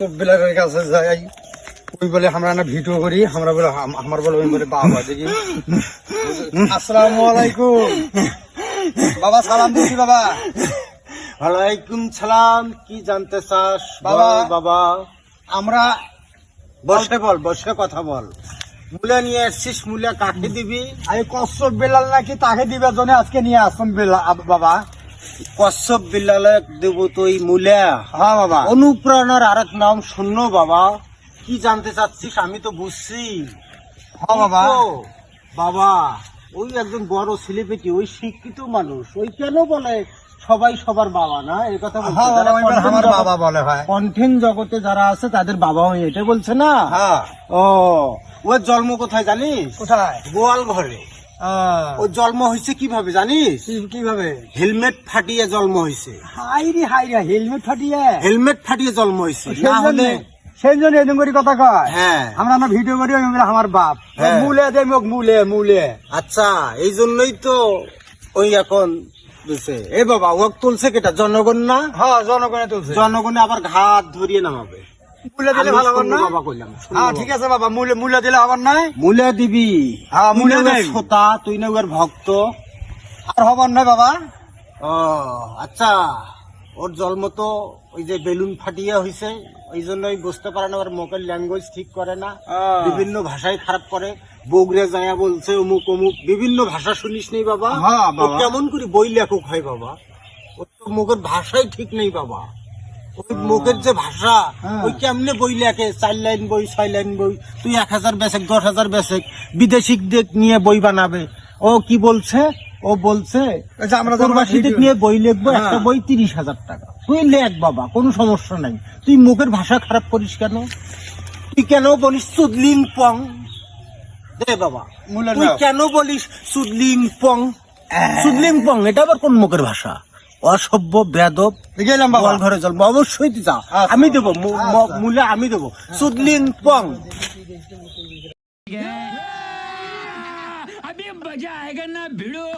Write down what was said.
বিলারের কাছে যাই, ওই বলে আমরা না ভিডিও করি, আমরা বলে আমার বলে ওই বলে বাবা দেখি। আসসালামু আলাইকুম বাবা, সালাম দিচ্ছি বাবা। ওয়ালাইকুম সালাম। কি জানতে চাস বাবা? বাবা আমরা বসে কথা বল। মূলা নিয়ে আসছিস, মূলা কাকে দিবি? এই কচ্ছপ বেলাল নাকি তাকে দিবার জন্য আজকে নিয়ে আসুন বাবা। কচ্ছপ বিড়ালে দেব তুই মূলা? হ্যাঁ বাবা। অনুপ্রেরণার আরেক নাম শূন্য বাবা। কি জানতে চাচ্ছিস আমি তো বুঝছি। হ্যাঁ বাবা। ও বাবা, ওই একজন বড় ছেলেপেটি, ওই শিক্ষিত মানুষ, ওই কেন বলে সবাই সবার বাবা না? এই কথা হ্যাঁ বাবা, ওই বলে আমার বাবা বলে হয়। কন্টেন্ট জগতে যারা আছে তাদের বাবা হয়ে এটা বলছে না? হ্যাঁ। ও ওর জন্ম কোথায় জানিস? কোথায়? গোয়াল ঘরে। ওর জন্ম হয়েছে কিভাবে জানিস? কিভাবে? হেলমেট ফাটিয়ে জন্ম হয়েছে। হাইরে হাইরে, হেলমেট ফাটিয়ে? হেলমেট ফাটিয়ে জন্ম হয়েছে, না হলে সেই জন্য এরকম করে কথা কয়। হ্যাঁ। আমরা ভিডিও করি, ওই বলে আমার বাপ। হ্যাঁ। মূলে দে মোক, মূলে মূলে। আচ্ছা, এই জন্যই তো ওই এখন দিছে। এ বাবা, ও তুলছে কেটা? জনগণ না? হ্যাঁ, জনগণে তুলছে। জনগণে আবার ঘাট ধরিয়ে নামাবে। মূলে দিলে আমি ভালো হবে না? শূন্য বাবা কইলাম, শূন্য হ্যাঁ বাবা। ঠিক আছে বাবা, মূলে মূলে দিলে আবার নাই। মূলা দিবি? হ্যাঁ, মূলা তুই না দেই। ওর শ্রোতা, তুই না ওর ভক্ত। আর হবার নাই বাবা। ও আচ্ছা, ওর জন্ম তো ওই যে বেলুন ফাটিয়ে হয়েছে, ওই জন্যই বুঝতে পারে না, ওর মুখের ল্যাঙ্গুয়েজ ঠিক করে না, বিভিন্ন ভাষায় খারাপ করে। বগরে যায়া বলছে অমুক অমুক, বিভিন্ন ভাষা শুনিস নেই বাবা? হ্যাঁ ও বাবা। কেমন করে বই লেখক হয় বাবা? ওর তো মুখের ভাষাই ঠিক নেই বাবা। ওই মুখের যে ভাষা, হ্যাঁ। ওই কেমনে বই লেখে? 4 লাইন বই, 6 লাইন বই। তুই 1000 বেসেক, 10,000 বেসেক বিদেশিকদের নিয়ে বই বানাবে। ও কি বলছে? ও বলছে এই যে আমরা যখন প্রবাসীদের ভিডিও- নিয়ে বই লিখবো, হ্যাঁ। একটা বই 30,000 টাকা। তুই লেখ বাবা, কোনো সমস্যা নাই। তুই মুখের ভাষা খারাপ করিস কেন? তুই কেন বলিস সুদলিং পং? দে বাবা, মূলে তুই নাও। কেন বলিস সুদলিং পং? সুদলিং পং এটা আবার কোন মুখের ভাষা? অসভ্য, বেয়াদব। গেলাম বাবা। গোয়াল ঘরে জল অবশ্যই তুই যা। আচ্ছা। আমি দেবো আচ্ছা। মূল্য, আমি দেবো। সুদলিং পং। अभी मजा आएगा ना भिड़ो।